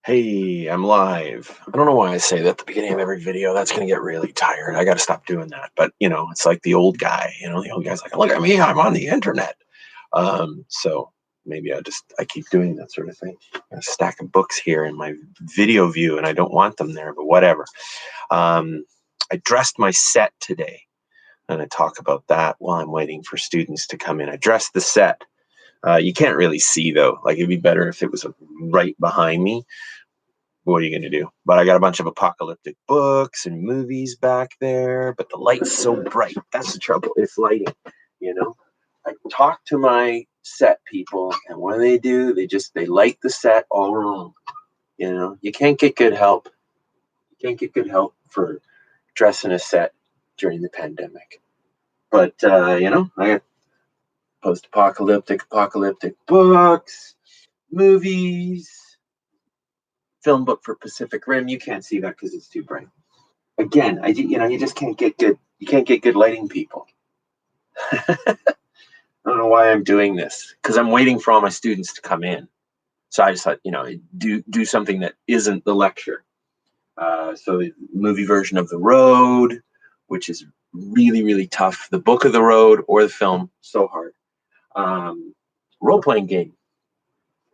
Hey, I'm live. I don't know why I say that at the beginning of every video. That's going to get really tired. I got to stop doing that. But, it's like the old guy. The old guy's like, look at me, I'm on the internet. So maybe I keep doing that sort of thing. Got a stack of books here in my video view, and I don't want them there, but whatever. I dressed my set today, and I talk about that while I'm waiting for students to come in. I dressed the set. You can't really see, though. Like, it'd be better if it was right behind me. What are you going to do? But I got a bunch of apocalyptic books and movies back there, but the light's so bright. That's the trouble. It's lighting, I talk to my set people, and what do? They light the set all wrong. You can't get good help. You can't get good help for dressing a set during the pandemic. But, I got post-apocalyptic, apocalyptic books, movies, film book for Pacific Rim. You can't see that because it's too bright. Again, you just can't get good. You can't get good lighting, people. I don't know why I'm doing this, because I'm waiting for all my students to come in. So I just thought, do something that isn't the lecture. So the movie version of The Road, which is really, really tough. The book of The Road or the film, so hard. Role-playing game.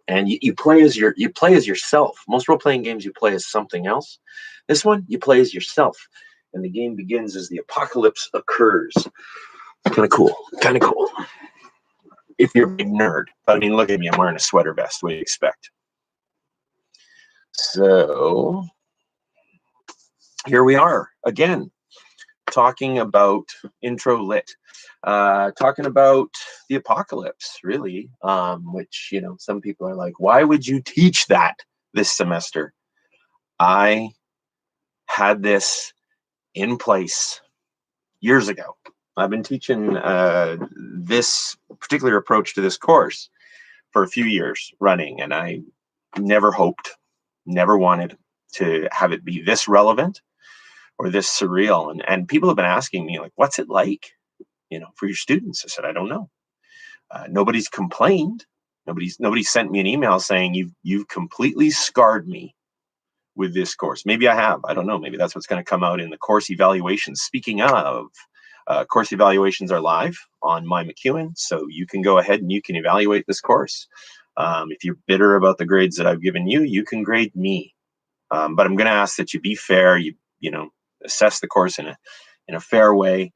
And you play as yourself. Most role-playing games you play as something else. This one, you play as yourself. And the game begins as the apocalypse occurs. Kind of cool. If you're a big nerd. But I mean, look at me. I'm wearing a sweater vest. What do you expect? So here we are again, talking about intro lit. Talking about the apocalypse, really, which, some people are like, why would you teach that this semester? I had this in place years ago. I've been teaching this particular approach to this course for a few years running, and I never wanted to have it be this relevant or this surreal. And people have been asking me, like, what's it like, for your students? I said, I don't know. Nobody's complained. Nobody sent me an email saying you've completely scarred me with this course. Maybe I have. I don't know. Maybe that's what's going to come out in the course evaluations. Speaking of, course evaluations are live on My McEwen, so you can go ahead and you can evaluate this course. If you're bitter about the grades that I've given you, you can grade me. But I'm going to ask that you be fair. You assess the course in a fair way.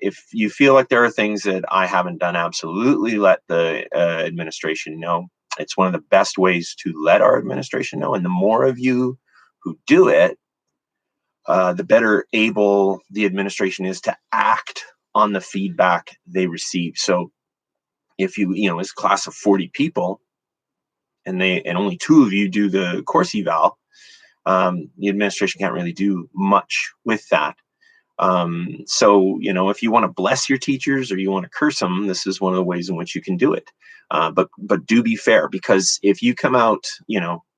If you feel like there are things that I haven't done, absolutely let the administration know. It's one of the best ways to let our administration know. And the more of you who do it, the better able the administration is to act on the feedback they receive. So if it's a class of 40 people and only 2 of you do the course eval, the administration can't really do much with that. So, if you want to bless your teachers or you want to curse them, this is one of the ways in which you can do it. But do be fair, because if you come out,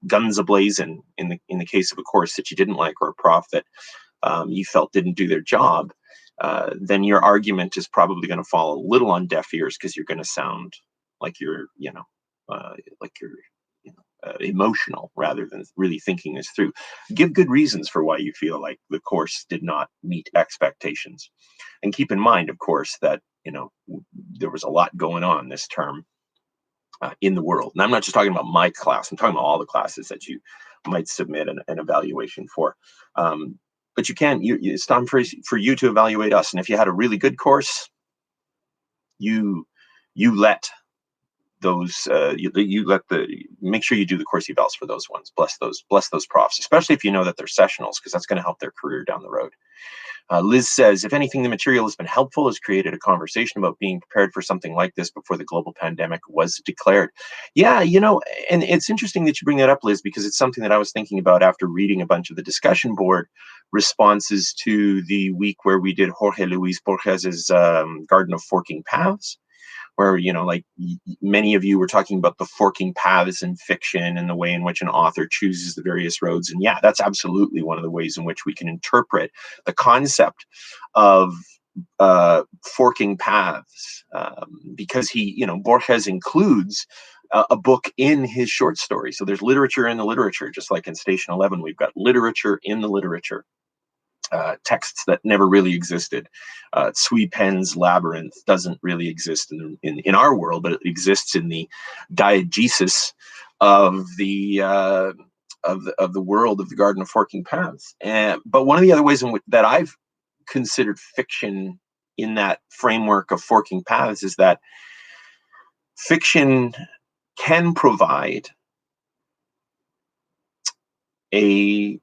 guns ablazing in the case of a course that you didn't like, or a prof that you felt didn't do their job, then your argument is probably going to fall a little on deaf ears, because you're going to sound like you're emotional rather than really thinking this through. Give good reasons for why you feel like the course did not meet expectations. And keep in mind, of course, that there was a lot going on this term in the world. And I'm not just talking about my class. I'm talking about all the classes that you might submit an evaluation for. But it's time for you to evaluate us. And if you had a really good course, you let those make sure you do the course evals for those ones. Bless those profs, especially if you know that they're sessionals, because that's going to help their career down the road. Liz says, if anything, the material has been helpful, has created a conversation about being prepared for something like this before the global pandemic was declared. Yeah, and it's interesting that you bring that up, Liz, because it's something that I was thinking about after reading a bunch of the discussion board responses to the week where we did Jorge Luis Borges's Garden of Forking Paths, where, like many of you were talking about the forking paths in fiction and the way in which an author chooses the various roads. And yeah, that's absolutely one of the ways in which we can interpret the concept of forking paths, because Borges includes a book in his short story. So there's literature in the literature, just like in Station 11, we've got literature in the literature. Texts that never really existed. Sui Pen's Labyrinth doesn't really exist in our world, but it exists in the diegesis of the world of the Garden of Forking Paths. But one of the other ways that I've considered fiction in that framework of Forking Paths is that fiction can provide an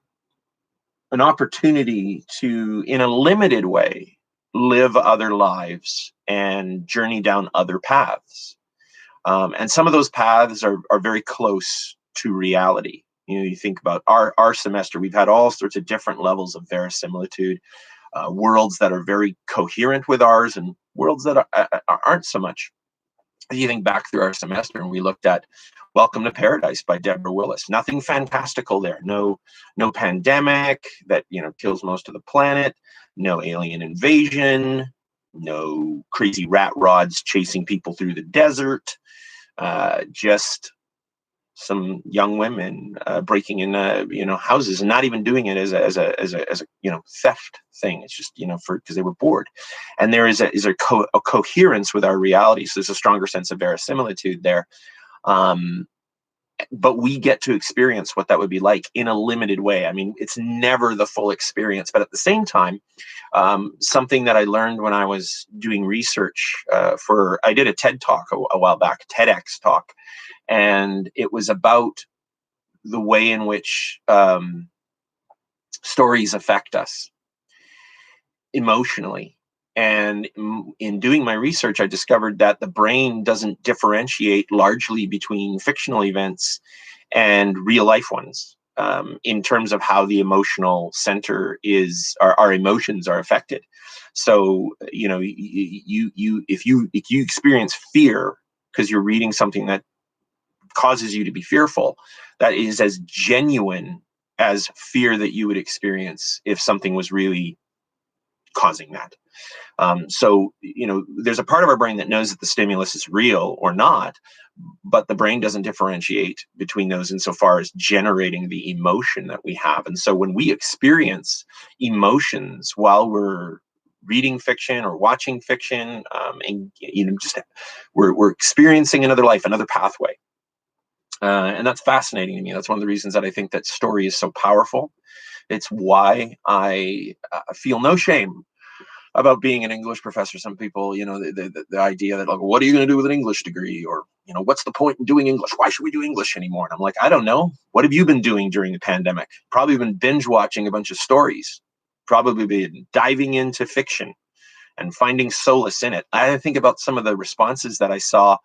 opportunity to, in a limited way, live other lives and journey down other paths. And some of those paths are very close to reality. You know, you think about our semester, we've had all sorts of different levels of verisimilitude, worlds that are very coherent with ours and worlds that aren't so much. You think back through our semester and we looked at Welcome to Paradise by Deborah Willis. Nothing fantastical there. No pandemic that, you know, kills most of the planet. No alien invasion. No crazy rat rods chasing people through the desert. Just some young women breaking in houses and not even doing it as a theft thing. It's just because they were bored, and there is a coherence with our reality. So there's a stronger sense of verisimilitude there, but we get to experience what that would be like in a limited way. I mean, it's never the full experience, but at the same time, something that I learned when I was doing research I did a TED talk a while back, TEDx talk. And it was about the way in which stories affect us emotionally. And in doing my research, I discovered that the brain doesn't differentiate largely between fictional events and real life ones in terms of how the emotional center our emotions are affected. So, if you experience fear because you're reading something that causes you to be fearful, that is as genuine as fear that you would experience if something was really causing that. So, there's a part of our brain that knows that the stimulus is real or not, but the brain doesn't differentiate between those insofar as generating the emotion that we have. And so when we experience emotions while we're reading fiction or watching fiction, we're experiencing another life, another pathway. And that's fascinating to me. That's one of the reasons that I think that story is so powerful. It's why I feel no shame about being an English professor. Some people, the idea that, like, what are you going to do with an English degree? Or, what's the point in doing English? Why should we do English anymore? And I'm like, I don't know. What have you been doing during the pandemic? Probably been binge watching a bunch of stories, probably been diving into fiction and finding solace in it. I think about some of the responses that I saw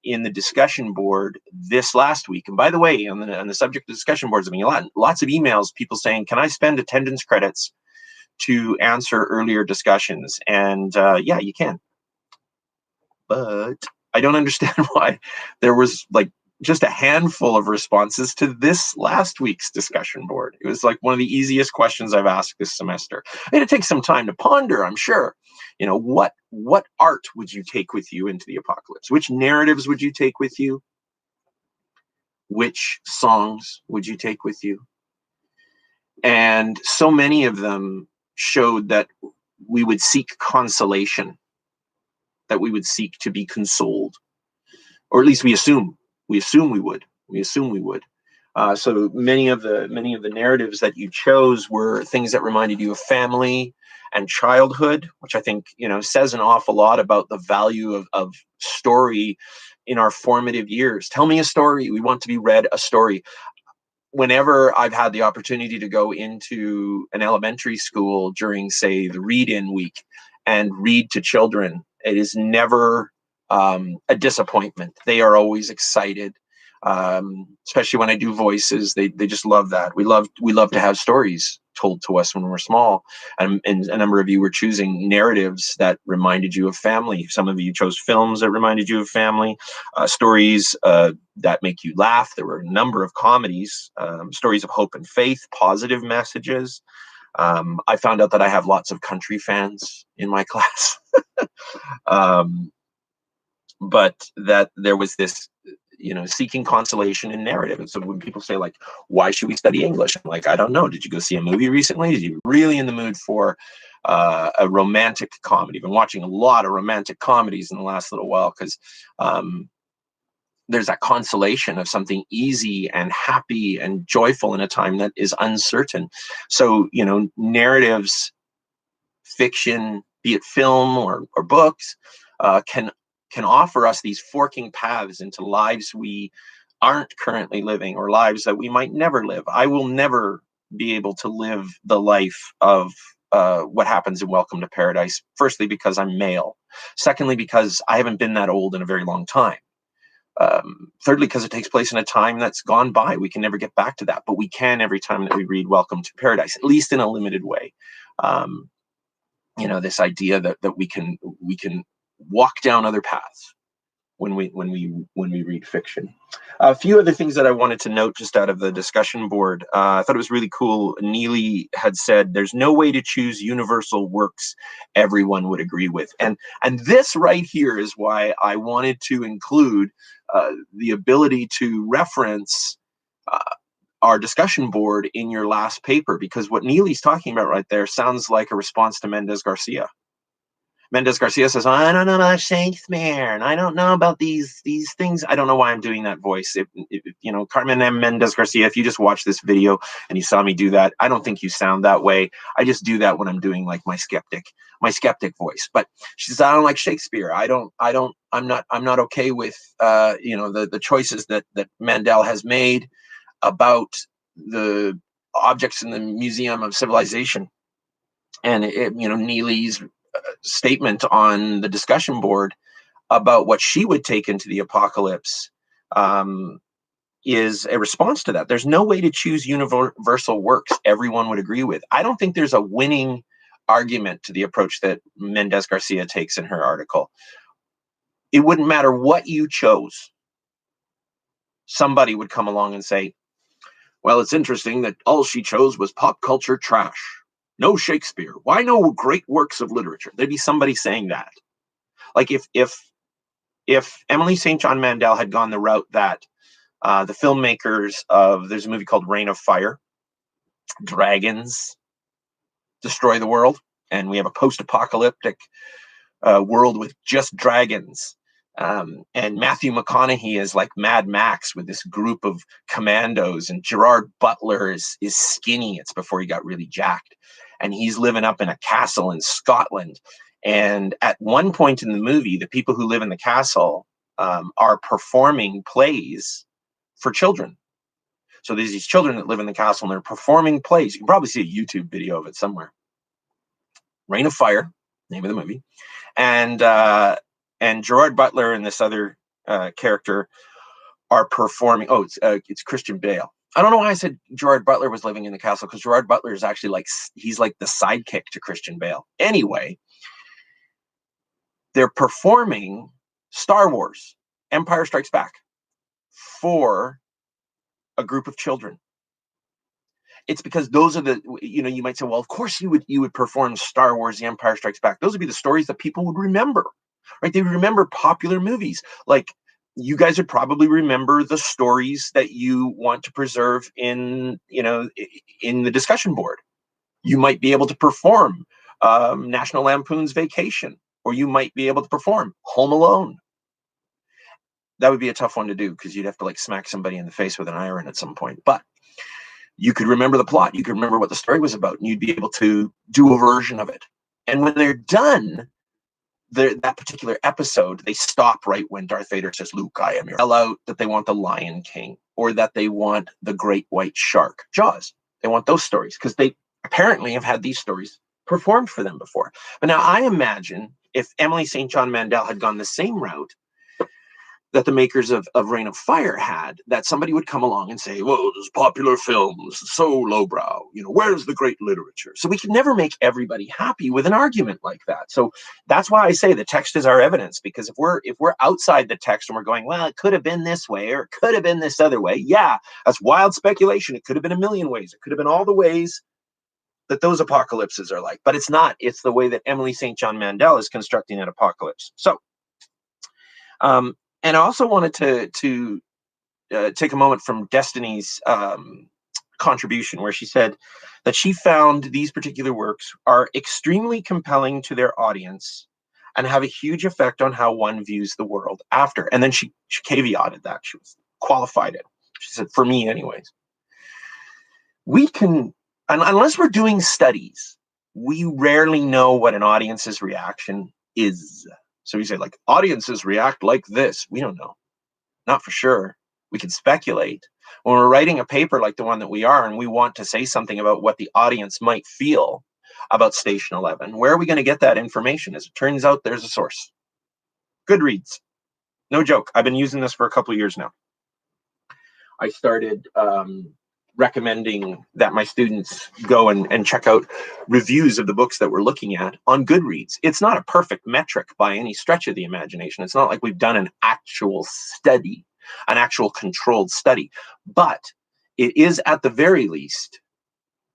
in the discussion board this last week. And by the way, on the subject of discussion boards, I mean, lots of emails, people saying, can I spend attendance credits to answer earlier discussions? And yeah, you can. But I don't understand why there was just a handful of responses to this last week's discussion board. It was like one of the easiest questions I've asked this semester. And it takes some time to ponder, I'm sure. What art would you take with you into the apocalypse? Which narratives would you take with you? Which songs would you take with you? And so many of them showed that we would seek consolation, that we would seek to be consoled, or at least we assume we would. So many of the narratives that you chose were things that reminded you of family and childhood, which I think says an awful lot about the value of story in our formative years. Tell me a story. We want to be read a story. Whenever I've had the opportunity to go into an elementary school during, say, the read-in week and read to children, it is never a disappointment. They are always excited, especially when I do voices. They just love that. We love to have stories told to us when we're small, and a number of you were choosing narratives that reminded you of family. Some of you chose films that reminded you of family, stories that make you laugh. There were a number of comedies, stories of hope and faith, positive messages. I found out that I have lots of country fans in my class. But that there was this, seeking consolation in narrative. And so when people say, like, why should we study English? I'm like, I don't know. Did you go see a movie recently? Did you really in the mood for a romantic comedy? I've been watching a lot of romantic comedies in the last little while because there's that consolation of something easy and happy and joyful in a time that is uncertain. So, narratives, fiction, be it film or books, can offer us these forking paths into lives we aren't currently living, or lives that we might never live. I will never be able to live the life of what happens in Welcome to Paradise. Firstly, because I'm male. Secondly, because I haven't been that old in a very long time. Thirdly, because it takes place in a time that's gone by. We can never get back to that, but we can every time that we read Welcome to Paradise, at least in a limited way. This idea that we can walk down other paths when we read fiction. A few other things that I wanted to note just out of the discussion board. I thought it was really cool. Neely had said, "There's no way to choose universal works everyone would agree with," and this right here is why I wanted to include the ability to reference our discussion board in your last paper, because what Neely's talking about right there sounds like a response to Mendez Garcia. Mendez Garcia says, "I don't know about Shakespeare, and I don't know about these things." I don't know why I'm doing that voice. If Carmen M. Mendez Garcia, if you just watch this video and you saw me do that, I don't think you sound that way. I just do that when I'm doing like my skeptic voice. But she says, "I don't like Shakespeare. I'm not okay with the choices that Mandel has made about the objects in the Museum of Civilization." And Neely's statement on the discussion board about what she would take into the apocalypse is a response to that. There's no way to choose universal works everyone would agree with. I don't think there's a winning argument to the approach that Mendez Garcia takes in her article. It wouldn't matter what you chose. Somebody would come along and say, "Well, it's interesting that all she chose was pop culture trash. No Shakespeare. Why no great works of literature?" There'd be somebody saying that. Like if Emily St. John Mandel had gone the route that the filmmakers of, there's a movie called Reign of Fire, dragons destroy the world, and we have a post-apocalyptic world with just dragons. And Matthew McConaughey is like Mad Max with this group of commandos, and Gerard Butler is skinny. It's before he got really jacked. And he's living up in a castle in Scotland. And at one point in the movie, the people who live in the castle are performing plays for children. So there's these children that live in the castle, and they're performing plays. You can probably see a YouTube video of it somewhere. Reign of Fire, name of the movie. And Gerard Butler and this other character are performing. Oh, it's Christian Bale. I don't know why I said Gerard Butler was living in the castle, because Gerard Butler is actually he's like the sidekick to Christian Bale. Anyway, they're performing Star Wars, Empire Strikes Back, for a group of children. It's because those are the, you might say, well, of course you would perform Star Wars, The Empire Strikes Back. Those would be the stories that people would remember, right? They would remember popular movies. Like, you guys would probably remember the stories that you want to preserve in the discussion board. You might be able to perform National Lampoon's Vacation, or you might be able to perform Home Alone. That would be a tough one to do, because you'd have to smack somebody in the face with an iron at some point. But you could remember the plot. You could remember what the story was about, and you'd be able to do a version of it. And when they're done, that particular episode, they stop right when Darth Vader says, "Luke, I am your." Yell out that they want the Lion King, or that they want the Great White Shark, Jaws. They want those stories, because they apparently have had these stories performed for them before. But now I imagine if Emily St. John Mandel had gone the same route that the makers of Reign of Fire had, that somebody would come along and say, "Well, there's popular films, so lowbrow, where's the great literature?" So we can never make everybody happy with an argument like that. So that's why I say the text is our evidence, because if we're outside the text and we're going, well, it could have been this way, or it could have been this other way, yeah, that's wild speculation. It could have been a million ways. It could have been all the ways that those apocalypses are like, but it's not. It's the way that Emily St. John Mandel is constructing an apocalypse. So, and I also wanted to take a moment from Destiny's contribution, where she said that she found these particular works are extremely compelling to their audience and have a huge effect on how one views the world after. And then she caveated that. She was qualified it. She said, for me anyways, we can, and unless we're doing studies, we rarely know what an audience's reaction is. So we say, like, audiences react like this. We don't know. Not for sure. We can speculate. When we're writing a paper like the one that we are, and we want to say something about what the audience might feel about Station 11, where are we going to get that information? As it turns out, there's a source. Goodreads. No joke. I've been using this for a couple of years now. I started recommending that my students go and check out reviews of the books that we're looking at on Goodreads. It's not a perfect metric by any stretch of the imagination. It's not like we've done an actual study, an actual controlled study, but it is at the very least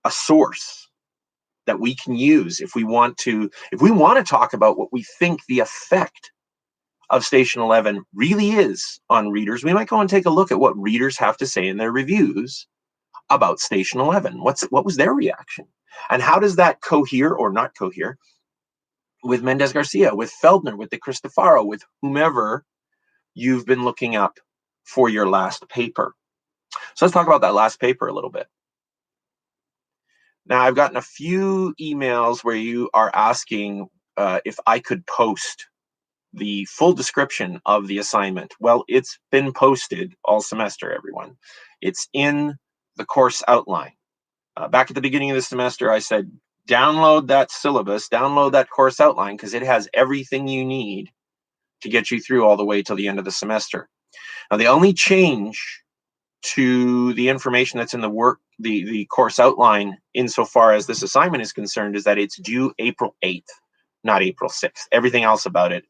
a source that we can use if we want to talk about what we think the effect of Station 11 really is on readers. We might go and take a look at what readers have to say in their reviews about Station 11. What was their reaction? And how does that cohere or not cohere with Mendez Garcia, with Feldner, with de Cristofaro, with whomever you've been looking up for your last paper? So let's talk about that last paper a little bit. Now, I've gotten a few emails where you are asking if I could post the full description of the assignment. Well, it's been posted all semester, everyone. It's in the course outline. Back at the beginning of the semester, I said, download that syllabus, download that course outline, because it has everything you need to get you through all the way till the end of the semester. Now, the only change to the information that's in the course outline insofar as this assignment is concerned is that it's due April 8th, not April 6th. Everything else about it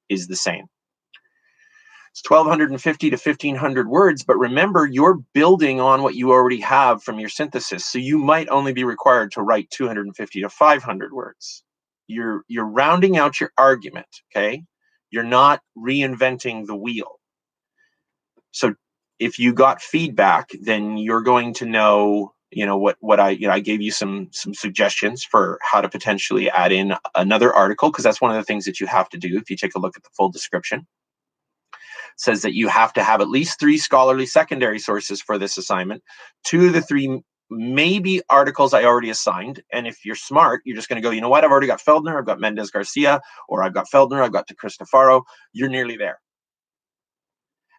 is the same. It's 1,250 to 1,500 words, but remember, you're building on what you already have from your synthesis, so you might only be required to write 250 to 500 words. You're rounding out your argument, okay? You're not reinventing the wheel. So if you got feedback, then you're going to know, what I gave you some suggestions for how to potentially add in another article, because that's one of the things that you have to do if you take a look at the full description. It says that you have to have at least 3 scholarly secondary sources for this assignment. 2 of the 3 maybe articles I already assigned, and if you're smart, you're just going to go, you know what, I've already got Feldner, I've got Mendez Garcia, or I've got Feldner, I've got de Cristofaro. You're nearly there.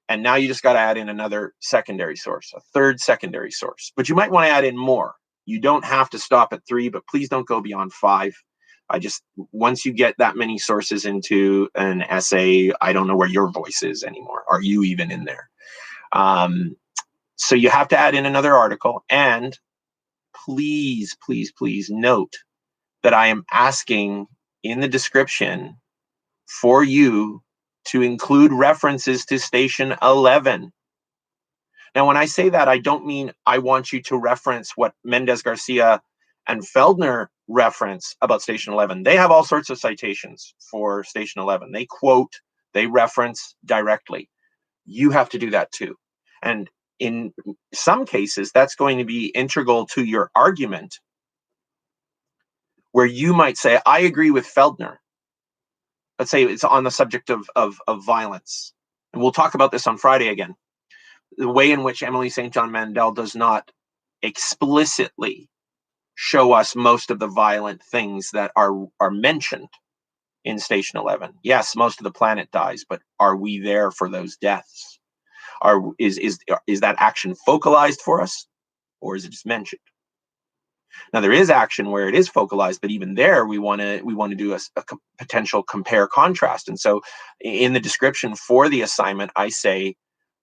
And now you just got to add in another secondary source, a 3rd secondary source. But you might want to add in more. You don't have to stop at 3, but please don't go beyond 5. Once you get that many sources into an essay, I don't know where your voice is anymore. Are you even in there? So you have to add in another article. And please, please, please note that I am asking in the description for you to include references to Station 11. Now, when I say that, I don't mean I want you to reference what Mendez Garcia and Feldner reference about Station 11. They have all sorts of citations for Station 11. They quote, they reference directly. You have to do that too. And in some cases, that's going to be integral to your argument, where you might say, I agree with Feldner. Let's say it's on the subject of violence. And we'll talk about this on Friday again. The way in which Emily St. John Mandel does not explicitly show us most of the violent things that are mentioned in Station 11. Yes, most of the planet dies, but are we there for those deaths? Is that action focalized for us, or is it just mentioned? Now, there is action where it is focalized, but even there, we want to do a potential compare contrast. And so in the description for the assignment, I say,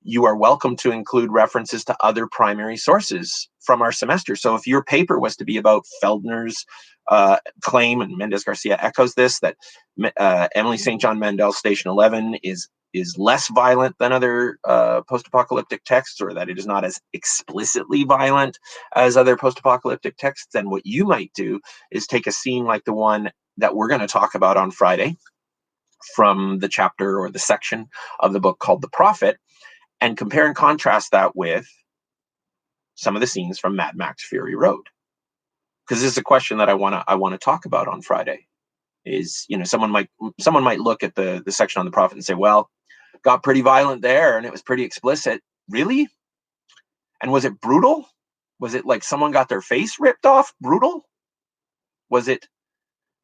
you are welcome to include references to other primary sources from our semester. So if your paper was to be about Feldner's claim, and Mendez Garcia echoes this, that Emily St. John Mandel's Station 11 is less violent than other post-apocalyptic texts, or that it is not as explicitly violent as other post-apocalyptic texts, then what you might do is take a scene like the one that we're going to talk about on Friday from the chapter or the section of the book called The Prophet, and compare and contrast that with some of the scenes from Mad Max Fury Road. Because this is a question that I want to talk about on Friday. Is, someone might look at the section on the prophet and say, well, got pretty violent there and it was pretty explicit. Really? And was it brutal? Was it like someone got their face ripped off? Brutal? Was it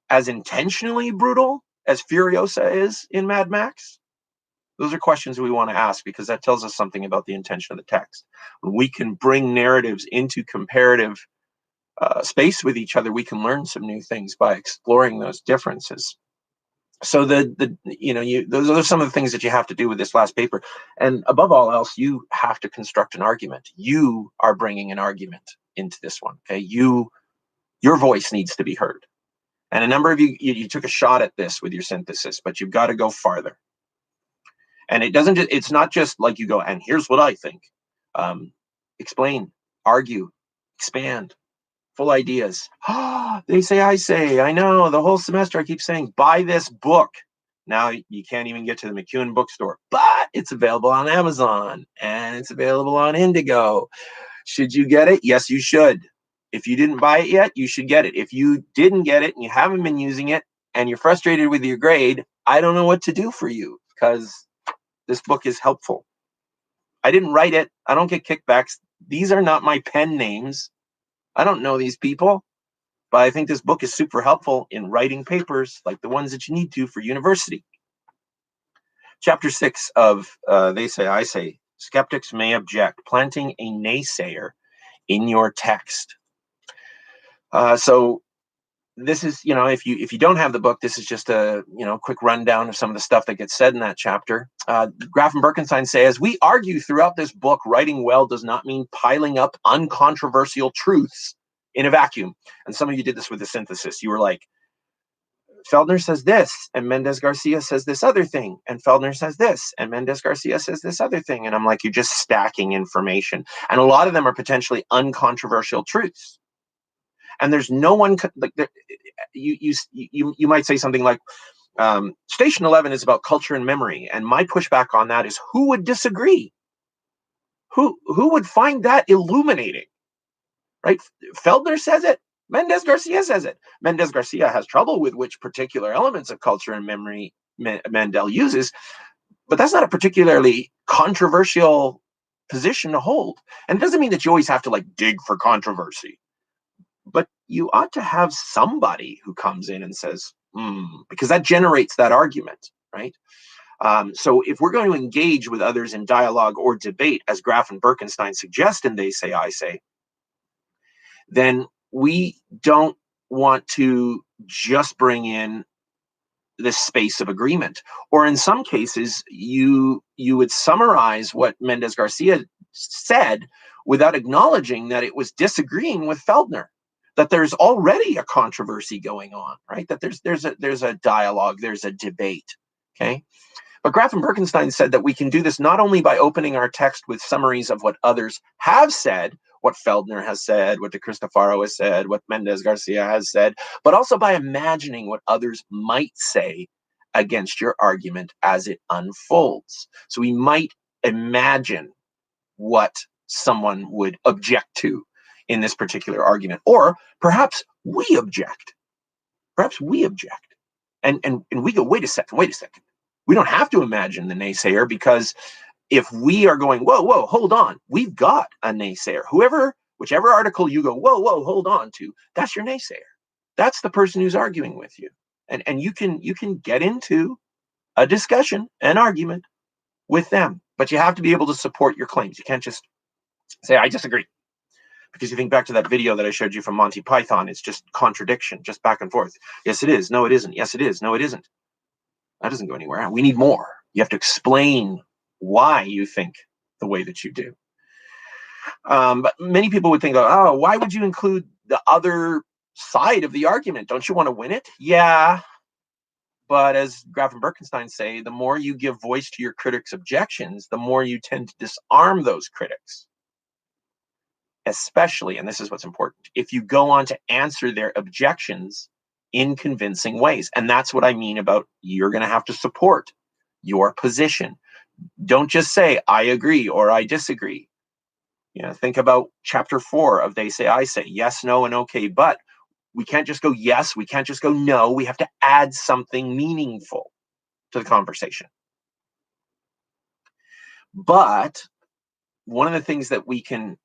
as intentionally brutal as Furiosa is in Mad Max? Those are questions we want to ask, because that tells us something about the intention of the text. When we can bring narratives into comparative space with each other, we can learn some new things by exploring those differences. So those are some of the things that you have to do with this last paper. And above all else, you have to construct an argument. You are bringing an argument into this one. Okay, your voice needs to be heard. And a number of you took a shot at this with your synthesis, but you've got to go farther. And it's not just like you go, and here's what I think. Explain, argue, expand, full ideas. They say, I say, I know, the whole semester I keep saying, buy this book. Now you can't even get to the McEwen bookstore, but it's available on Amazon and it's available on Indigo. Should you get it? Yes, you should. If you didn't buy it yet, you should get it. If you didn't get it and you haven't been using it and you're frustrated with your grade, I don't know what to do for you, because this book is helpful. I didn't write it. I don't get kickbacks. These are not my pen names. I don't know these people, but I think this book is super helpful in writing papers like the ones that you need to for university. Chapter 6 of They Say, I Say, Skeptics May Object, Planting a Naysayer in Your Text. So this is, if you don't have the book, this is just a quick rundown of some of the stuff that gets said in that chapter. Graf and Birkenstein say, as we argue throughout this book, writing well does not mean piling up uncontroversial truths in a vacuum. And some of you did this with the synthesis. You were like, Feldner says this, and Mendez Garcia says this other thing, and Feldner says this, and Mendez Garcia says this other thing. And I'm like, you're just stacking information. And a lot of them are potentially uncontroversial truths. And there's no one like you might say something like, Station 11 is about culture and memory, and my pushback on that is, who would disagree? Who would find that illuminating? Right? Feldner says it. Mendez Garcia says it. Mendez Garcia has trouble with which particular elements of culture and memory Mendel uses, but that's not a particularly controversial position to hold. And it doesn't mean that you always have to dig for controversy. But you ought to have somebody who comes in and says, because that generates that argument, right? So if we're going to engage with others in dialogue or debate, as Graf and Birkenstein suggest in They Say, I Say, then we don't want to just bring in this space of agreement. Or in some cases, you would summarize what Mendez Garcia said without acknowledging that it was disagreeing with Feldner, that there's already a controversy going on, right? That there's a dialogue, there's a debate, okay? But Graf and Birkenstein said that we can do this not only by opening our text with summaries of what others have said, what Feldner has said, what De Cristofaro has said, what Mendez Garcia has said, but also by imagining what others might say against your argument as it unfolds. So we might imagine what someone would object to in this particular argument, or perhaps we object. Perhaps we object. And we go, wait a second. We don't have to imagine the naysayer, because if we are going, whoa, hold on, we've got a naysayer. Whichever article you go, whoa, hold on to, that's your naysayer. That's the person who's arguing with you. And you can get into a discussion, an argument with them, but you have to be able to support your claims. You can't just say, I disagree. Because you think back to that video that I showed you from Monty Python, it's just contradiction, just back and forth. Yes, it is. No, it isn't. Yes, it is. No, it isn't. That doesn't go anywhere. We need more. You have to explain why you think the way that you do. But many people would think, oh, why would you include the other side of the argument? Don't you want to win it? Yeah. But as Graf and Birkenstein say, the more you give voice to your critics' objections, the more you tend to disarm those critics. Especially, and this is what's important, if you go on to answer their objections in convincing ways. And that's what I mean about, you're going to have to support your position. Don't just say, I agree or I disagree. Think about chapter 4 of They Say, I Say, yes, no, and okay, but. We can't just go yes, we can't just go no, we have to add something meaningful to the conversation. But one of the things that one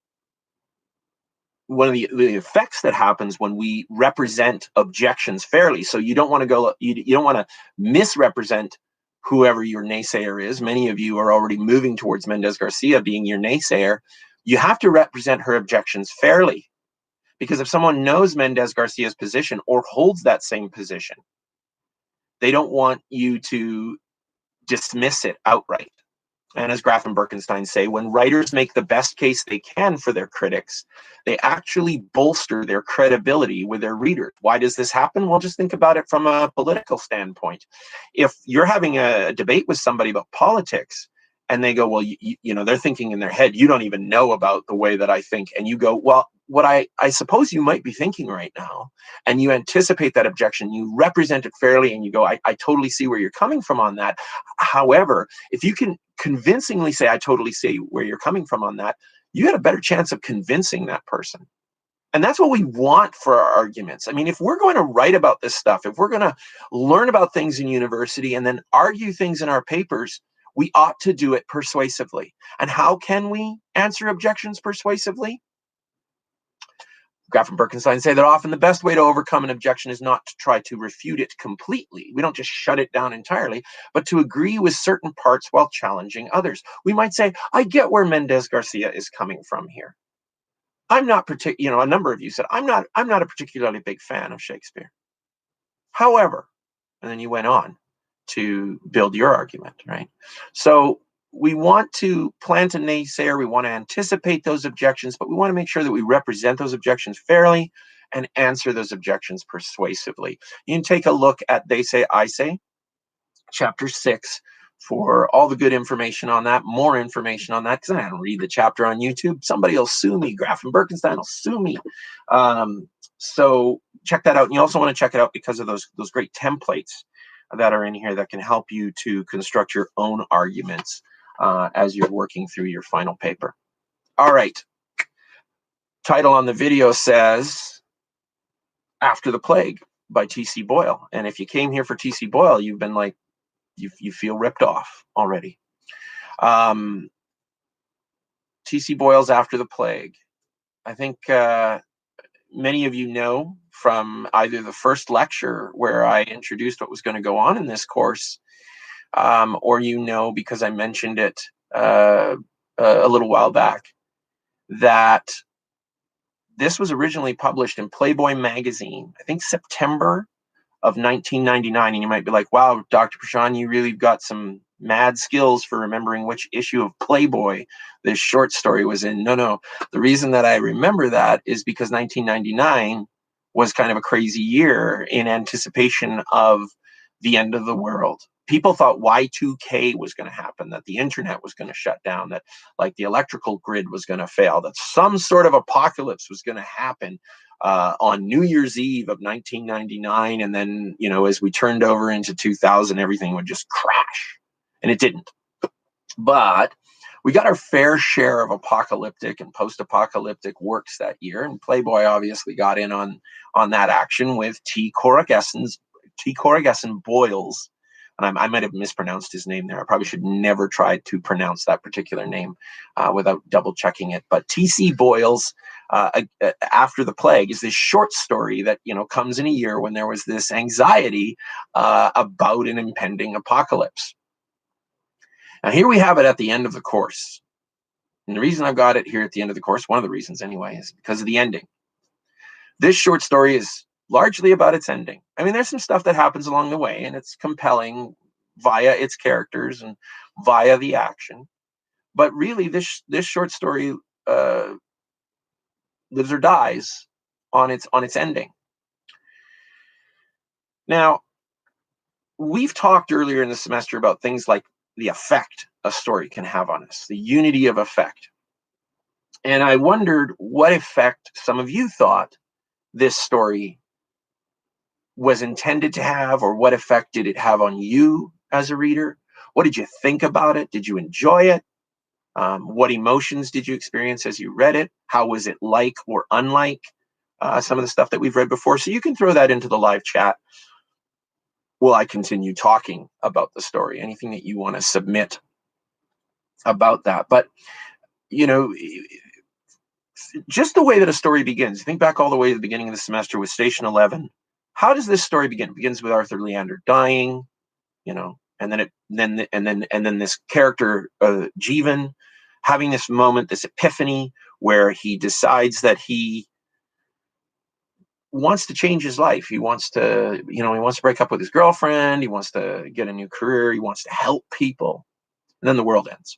of the effects that happens when we represent objections fairly, so you don't want to go, you don't want to misrepresent whoever your naysayer is. Many of you are already moving towards Mendez Garcia being your naysayer. You have to represent her objections fairly, because if someone knows Mendez Garcia's position or holds that same position, they don't want you to dismiss it outright. And as Graff and Birkenstein say, when writers make the best case they can for their critics, they actually bolster their credibility with their readers. Why does this happen? Well, just think about it from a political standpoint. If you're having a debate with somebody about politics, and they go, well, they're thinking in their head, you don't even know about the way that I think. And you go, well, what I suppose you might be thinking right now, and you anticipate that objection, you represent it fairly, and you go, I totally see where you're coming from on that. However, if you can convincingly say, I totally see where you're coming from on that, you got a better chance of convincing that person. And that's what we want for our arguments. I mean, if we're going to write about this stuff, if we're going to learn about things in university and then argue things in our papers, we ought to do it persuasively. And how can we answer objections persuasively? Graff and Birkenstein say that often the best way to overcome an objection is not to try to refute it completely. We don't just shut it down entirely, but to agree with certain parts while challenging others. We might say, I get where Mendez Garcia is coming from here. I'm not a number of you said, I'm not a particularly big fan of Shakespeare. However, and then you went on to build your argument, right? So we want to plant a naysayer, we want to anticipate those objections, but we want to make sure that we represent those objections fairly and answer those objections persuasively. You can take a look at They Say, I Say, chapter 6, for all the good information on that, more information on that, because I don't read the chapter on YouTube. Somebody will sue me. Graff and Birkenstein will sue me. So check that out. And you also want to check it out because of those great templates that are in here that can help you to construct your own arguments as you're working through your final paper. All right. Title on the video says After the Plague by TC Boyle. And if you came here for TC Boyle, you've been like, you feel ripped off already. TC Boyle's After the Plague. I think many of you know from either the first lecture where I introduced what was going to go on in this course, or because I mentioned it a little while back, that this was originally published in Playboy magazine, I think September of 1999. And you might be like, wow, Dr. Prashant, you really got some mad skills for remembering which issue of Playboy this short story was in. No. The reason that I remember that is because 1999 was kind of a crazy year in anticipation of the end of the world. People thought Y2K was going to happen, that the internet was going to shut down, that like the electrical grid was going to fail, that some sort of apocalypse was going to happen on New Year's Eve of 1999. And then, as we turned over into 2000, everything would just crash. And it didn't. But we got our fair share of apocalyptic and post-apocalyptic works that year. And Playboy obviously got in on that action with T. Corrigason Boyles. And I might have mispronounced his name there. I probably should never try to pronounce that particular name without double checking it. But TC Boyle's After the Plague is this short story that, comes in a year when there was this anxiety about an impending apocalypse. Now, here we have it at the end of the course. And the reason I've got it here at the end of the course, one of the reasons anyway, is because of the ending. This short story is largely about its ending. I mean, there's some stuff that happens along the way, and it's compelling via its characters and via the action. But really, this short story lives or dies on its ending. Now, we've talked earlier in the semester about things like the effect a story can have on us, the unity of effect. And I wondered what effect some of you thought this story was intended to have, or what effect did it have on you as a reader? What did you think about it? Did you enjoy it? What emotions did you experience as you read it? How was it like or unlike some of the stuff that we've read before? So you can throw that into the live chat. Will I continue talking about the story? Anything that you want to submit about that. But, you know, just the way that a story begins, think back all the way to the beginning of the semester with Station 11. How does this story begin? It begins with Arthur Leander dying, you know, and then this character, Jeevan, having this moment, this epiphany where he decides that he wants to change his life. He wants to, he wants to break up with his girlfriend. He wants to get a new career. He wants to help people. And then the world ends.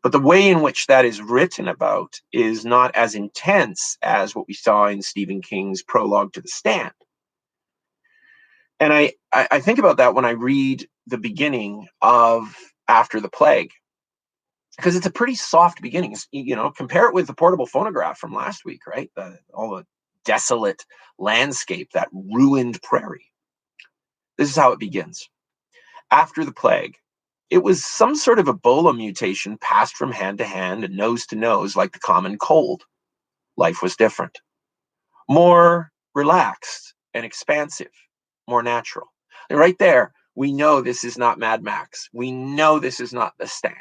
But the way in which that is written about is not as intense as what we saw in Stephen King's prologue to The Stand. And I think about that when I read the beginning of After the Plague, because it's a pretty soft beginning. It's, compare it with the portable phonograph from last week, right? All the desolate landscape, that ruined prairie. This is how it begins. After the plague, it was some sort of Ebola mutation passed from hand to hand and nose to nose like the common cold. Life was different. More relaxed and expansive, more natural. And right there, we know this is not Mad Max. We know this is not The Stand.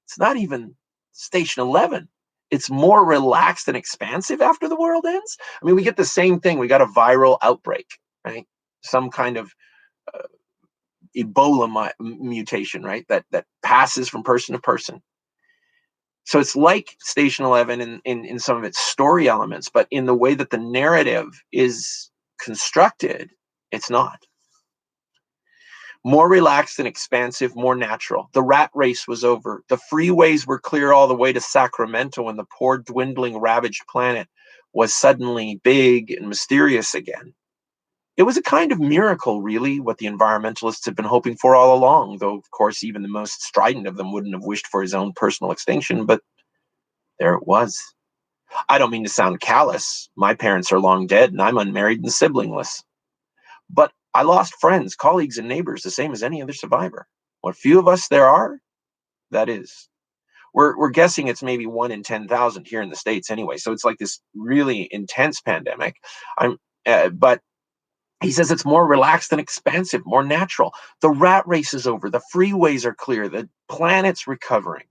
It's not even Station 11. It's more relaxed and expansive after the world ends. I mean, we get the same thing. We got a viral outbreak, right? Some kind of Ebola mutation, right? That passes from person to person. So it's like Station 11 in some of its story elements, but in the way that the narrative is constructed, it's not. More relaxed and expansive, more natural. The rat race was over. The freeways were clear all the way to Sacramento, and the poor, dwindling, ravaged planet was suddenly big and mysterious again. It was a kind of miracle, really, what the environmentalists had been hoping for all along, though, of course, even the most strident of them wouldn't have wished for his own personal extinction, but there it was. I don't mean to sound callous. My parents are long dead, and I'm unmarried and siblingless. But I lost friends, colleagues, and neighbors, the same as any other survivor. What few of us there are, that is. We're guessing it's maybe 1 in 10,000 here in the States anyway. So it's like this really intense pandemic. But he says it's more relaxed and expansive, more natural. The rat race is over. The freeways are clear. The planet's recovering.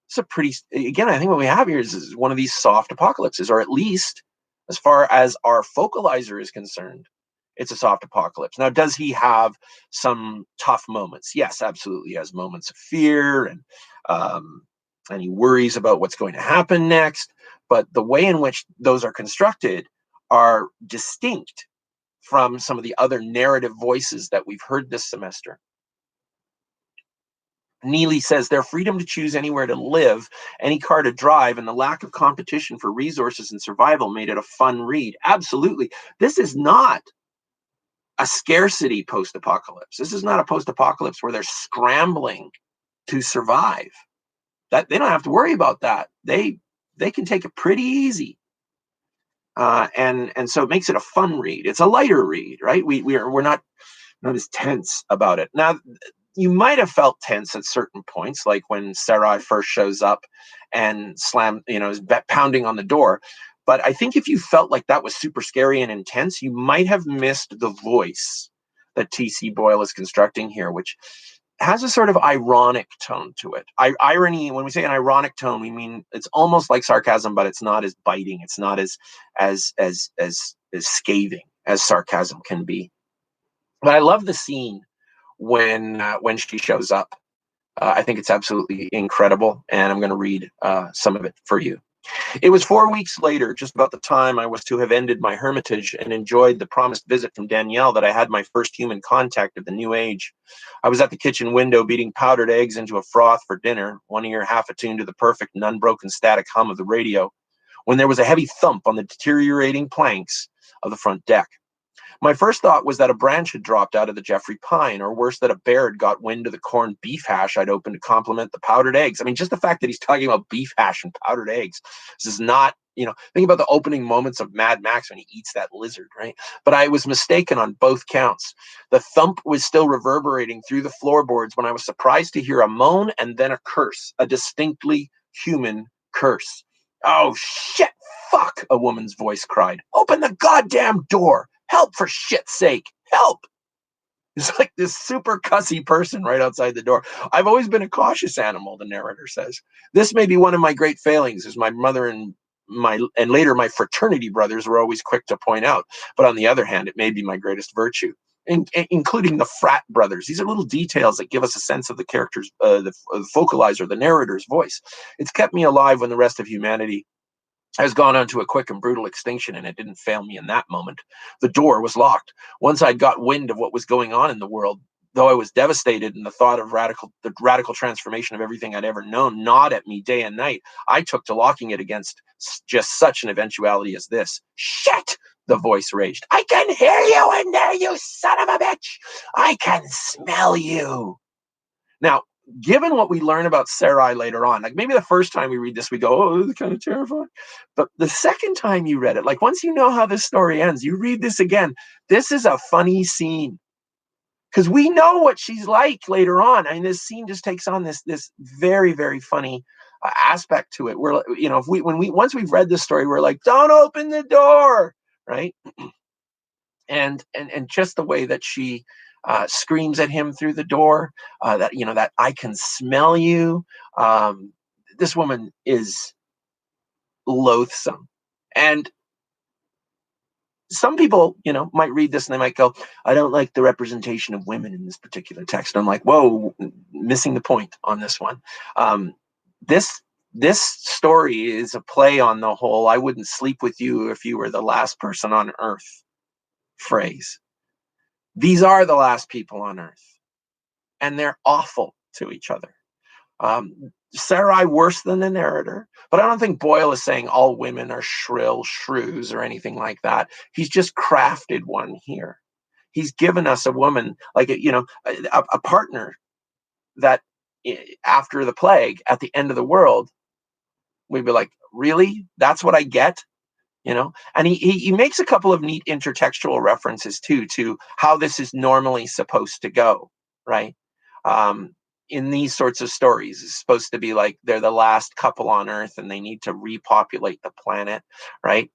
It's a pretty, again, I think what we have here is one of these soft apocalypses, or at least as far as our focalizer is concerned, it's a soft apocalypse. Now, does he have some tough moments? Yes, absolutely. He has moments of fear, and he worries about what's going to happen next. But the way in which those are constructed are distinct from some of the other narrative voices that we've heard this semester. Neely says their freedom to choose anywhere to live, any car to drive, and the lack of competition for resources and survival made it a fun read. Absolutely. This is not a scarcity post-apocalypse. This is not a post-apocalypse where they're scrambling to survive. That they don't have to worry about that. They can take it pretty easy. And so it makes it a fun read. It's a lighter read, right? We're not as tense about it. Now, you might have felt tense at certain points, like when Sarai first shows up and is pounding on the door. But I think if you felt like that was super scary and intense, you might have missed the voice that TC Boyle is constructing here, which has a sort of ironic tone to it. Irony, when we say an ironic tone, we mean it's almost like sarcasm, but it's not as biting. It's not as scathing as sarcasm can be. But I love the scene when she shows up. I think it's absolutely incredible, and I'm going to read some of it for you. It was 4 weeks later, just about the time I was to have ended my hermitage and enjoyed the promised visit from Danielle, that I had my first human contact of the new age. I was at the kitchen window beating powdered eggs into a froth for dinner, one ear half attuned to the perfect and unbroken static hum of the radio, when there was a heavy thump on the deteriorating planks of the front deck. My first thought was that a branch had dropped out of the Jeffrey pine, or worse, that a bear had got wind of the corned beef hash I'd opened to complement the powdered eggs. I mean, just the fact that he's talking about beef hash and powdered eggs. This is not think about the opening moments of Mad Max when he eats that lizard, right? But I was mistaken on both counts. The thump was still reverberating through the floorboards when I was surprised to hear a moan and then a curse, a distinctly human curse. Oh, shit, fuck, a woman's voice cried. Open the goddamn door. Help, for shit's sake. Help. It's like this super cussy person right outside the door. I've always been a cautious animal, the narrator says. This may be one of my great failings, as my mother and later my fraternity brothers were always quick to point out. But on the other hand, it may be my greatest virtue, including the frat brothers. These are little details that give us a sense of the character's, the vocalizer, the narrator's voice. It's kept me alive when the rest of humanity has gone on to a quick and brutal extinction, and it didn't fail me in that moment. The door was locked. Once I'd got wind of what was going on in the world, though I was devastated, and the thought of the radical transformation of everything I'd ever known gnawed at me day and night, I took to locking it against just such an eventuality as this. Shit! The voice raged. I can hear you in there, you son of a bitch! I can smell you! Now, given what we learn about Sarai later on, like maybe the first time we read this, we go, oh, it's kind of terrifying. But the second time you read it, like once you know how this story ends, you read this again. This is a funny scene because we know what she's like later on. I mean, this scene just takes on this very, very funny aspect to it. We're, if once we've read this story, we're like, don't open the door, right? And just the way that she screams at him through the door, that I can smell you. This woman is loathsome. And some people, might read this and they might go, I don't like the representation of women in this particular text. And I'm like, whoa, missing the point on this one. This story is a play on the whole, I wouldn't sleep with you if you were the last person on earth phrase. These are the last people on earth, and they're awful to each other. Sarai worse than the narrator, but I don't think Boyle is saying all women are shrill shrews or anything like that. He's just crafted one here. He's given us a woman, like a partner that after the plague, at the end of the world, we'd be like, really? That's what I get? And he makes a couple of neat intertextual references too to how this is normally supposed to go, right? In these sorts of stories, it's supposed to be like they're the last couple on Earth and they need to repopulate the planet, right?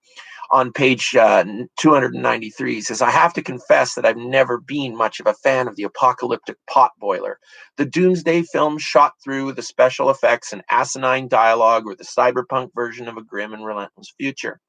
On page 293, he says, I have to confess that I've never been much of a fan of the apocalyptic pot boiler. The doomsday film shot through the special effects and asinine dialogue or the cyberpunk version of a grim and relentless future.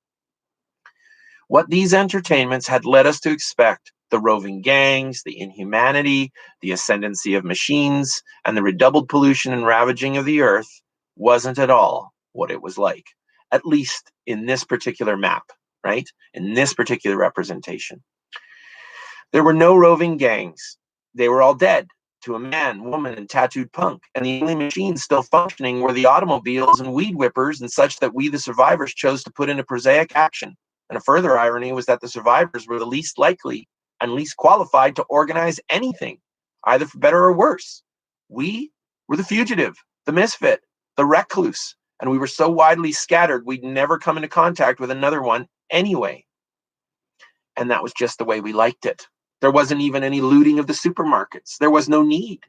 What these entertainments had led us to expect, the roving gangs, the inhumanity, the ascendancy of machines, and the redoubled pollution and ravaging of the earth, wasn't at all what it was like, at least in this particular map, right? In this particular representation. There were no roving gangs. They were all dead, to a man, woman, and tattooed punk, and the only machines still functioning were the automobiles and weed whippers and such that we, the survivors, chose to put into prosaic action. And a further irony was that the survivors were the least likely and least qualified to organize anything, either for better or worse. We were the fugitive, the misfit, the recluse, and we were so widely scattered we'd never come into contact with another one anyway. And that was just the way we liked it. There wasn't even any looting of the supermarkets. There was no need.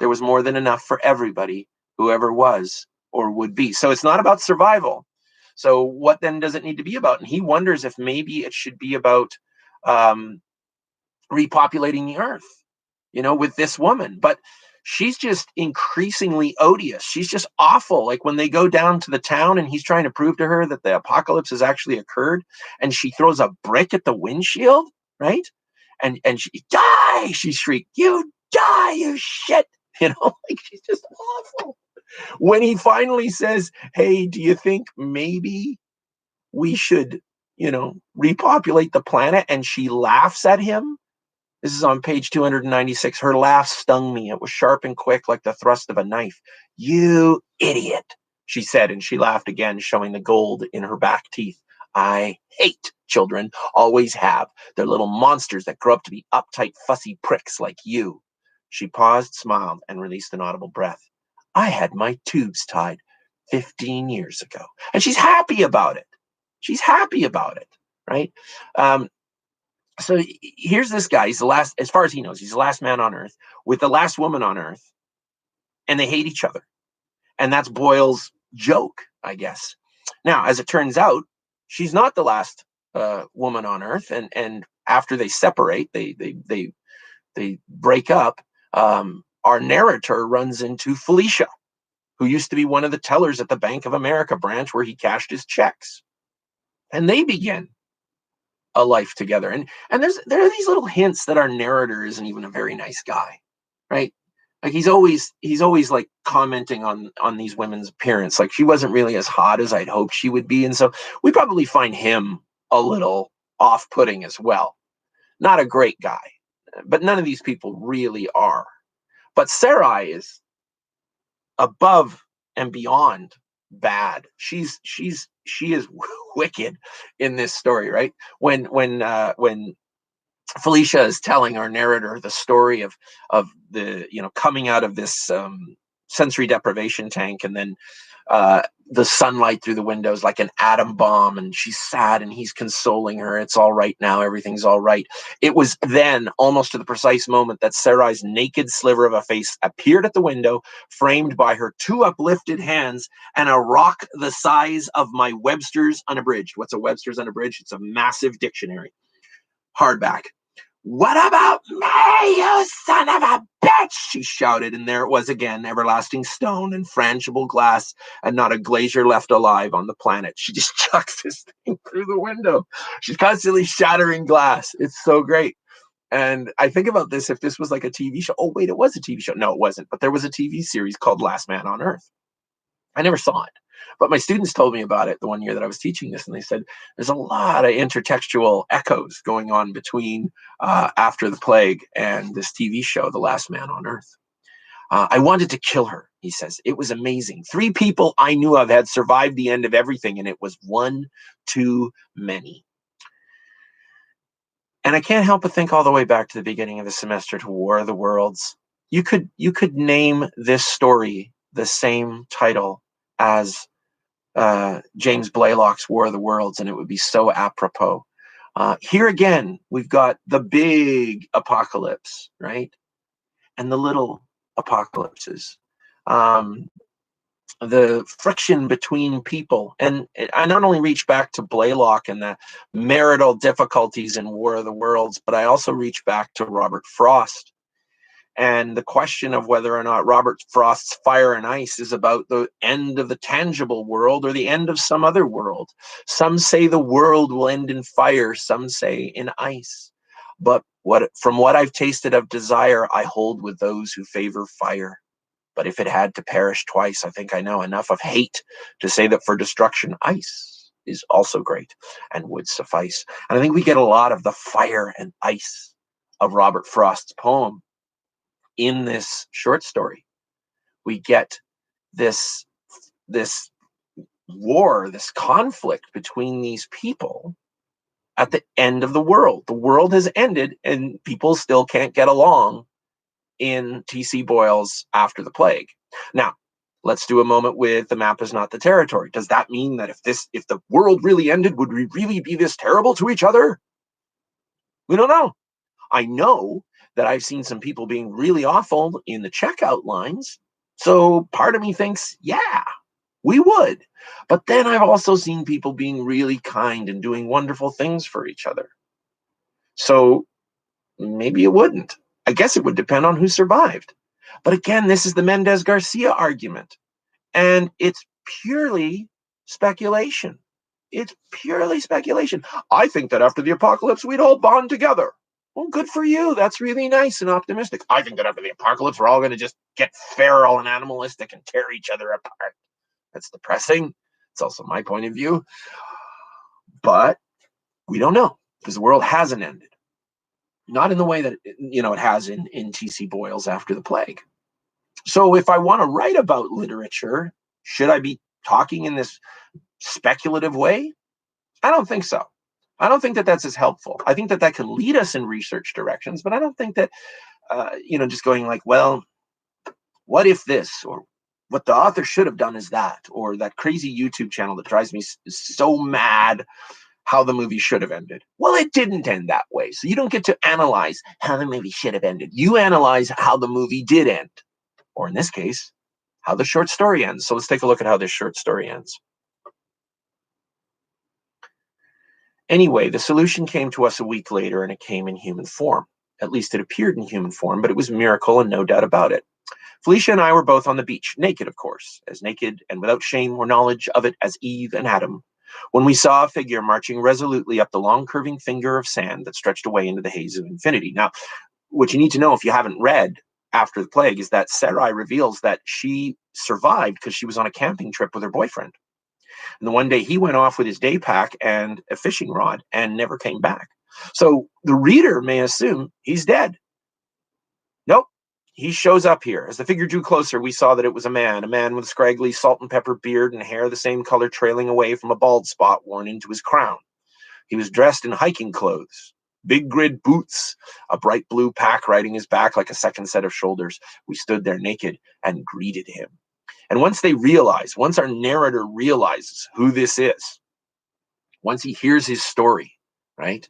There was more than enough for everybody, whoever was or would be. So it's not about survival. So what then does it need to be about? And he wonders if maybe it should be about repopulating the earth, with this woman. But she's just increasingly odious. She's just awful. Like when they go down to the town and he's trying to prove to her that the apocalypse has actually occurred, and she throws a brick at the windshield, right? And she, die, she shrieked, you die, you shit. Like she's just awful. When he finally says, hey, do you think maybe we should, repopulate the planet? And she laughs at him. This is on page 296. Her laugh stung me. It was sharp and quick like the thrust of a knife. You idiot, she said, and she laughed again, showing the gold in her back teeth. I hate children, always have. They're little monsters that grow up to be uptight, fussy pricks like you. She paused, smiled, and released an audible breath. I had my tubes tied 15 years ago. And she's happy about it. She's happy about it, right? Um, so here's this guy. He's the last, as far as he knows, he's the last man on Earth with the last woman on Earth, and they hate each other. And that's Boyle's joke, I guess. Now, as it turns out, she's not the last woman on Earth, and after they separate, they break up. Our narrator runs into Felicia, who used to be one of the tellers at the Bank of America branch where he cashed his checks, and they begin a life together. And there are these little hints that our narrator isn't even a very nice guy, right? Like he's always like commenting on these women's appearance. Like she wasn't really as hot as I'd hoped she would be, and so we probably find him a little off-putting as well. Not a great guy, but none of these people really are. But Sarai is above and beyond bad. She is wicked in this story, right? When Felicia is telling our narrator the story of the coming out of this sensory deprivation tank, and then the sunlight through the windows like an atom bomb, and she's sad, and he's consoling her. It's all right now. Everything's all right. It was then, almost to the precise moment, that Sarai's naked sliver of a face appeared at the window, framed by her two uplifted hands and a rock the size of my Webster's Unabridged. What's a Webster's Unabridged? It's a massive dictionary, hardback. "What about me, you son of a bitch?" she shouted, and there it was again, everlasting stone and frangible glass, and not a glazier left alive on the planet. She just chucks this thing through the window. She's constantly shattering glass. It's so great. And I think about this, if this was like a TV show. Oh, wait, it was a TV show. No, it wasn't. But there was a TV series called Last Man on Earth. I never saw it, but my students told me about it the one year that I was teaching this, and they said there's a lot of intertextual echoes going on between After the Plague and this TV show, The Last Man on Earth. "I wanted to kill her," he says. "It was amazing. 3 people I knew of had survived the end of everything, and it was one too many." And I can't help but think all the way back to the beginning of the semester, to War of the Worlds. You could name this story the same title as James Blaylock's War of the Worlds, and it would be so apropos. Here again, we've got the big apocalypse, right? And the little apocalypses. The friction between people. And I not only reach back to Blaylock and the marital difficulties in War of the Worlds, but I also reach back to Robert Frost and the question of whether or not Robert Frost's Fire and Ice is about the end of the tangible world or the end of some other world. Some say the world will end in fire, some say in ice. But from what I've tasted of desire, I hold with those who favor fire. But if it had to perish twice, I think I know enough of hate to say that for destruction, ice is also great and would suffice. And I think we get a lot of the fire and ice of Robert Frost's poem in this short story. We get this war, this conflict between these people at the end of the world. The world has ended, and people still can't get along in TC Boyle's After the Plague. Now, let's do a moment with the map is not the territory. Does that mean that if the world really ended, would we really be this terrible to each other? We don't know. I know that I've seen some people being really awful in the checkout lines. So part of me thinks, yeah, we would. But then I've also seen people being really kind and doing wonderful things for each other. So maybe it wouldn't. I guess it would depend on who survived. But again, this is the Mendez Garcia argument. And it's purely speculation. It's purely speculation. I think that after the apocalypse, we'd all bond together. Well, good for you. That's really nice and optimistic. I think that after the apocalypse, we're all going to just get feral and animalistic and tear each other apart. That's depressing. It's also my point of view. But we don't know, because the world hasn't ended. Not in the way that it has in TC Boyle's After the Plague. So if I want to write about literature, should I be talking in this speculative way? I don't think so. I don't think that that's as helpful. I think that that can lead us in research directions, but I don't think that, just going like, well, what if this, or what the author should have done is that, or that crazy YouTube channel that drives me so mad, how the movie should have ended. Well, it didn't end that way. So you don't get to analyze how the movie should have ended. You analyze how the movie did end, or in this case, how the short story ends. So let's take a look at how this short story ends. Anyway, the solution came to us a week later, and it came in human form. At least it appeared in human form, but it was a miracle and no doubt about it. Felicia and I were both on the beach, naked, of course, as naked and without shame or knowledge of it as Eve and Adam, when we saw a figure marching resolutely up the long curving finger of sand that stretched away into the haze of infinity. Now, what you need to know if you haven't read After the Plague is that Sarai reveals that she survived because she was on a camping trip with her boyfriend. And the one day he went off with his day pack and a fishing rod and never came back. So the reader may assume he's dead. Nope. He shows up here. As the figure drew closer, we saw that it was a man with a scraggly salt and pepper beard and hair the same color trailing away from a bald spot worn into his crown. He was dressed in hiking clothes, big grid boots, a bright blue pack riding his back like a second set of shoulders. We stood there naked and greeted him. And once our narrator realizes who this is, once he hears his story, right?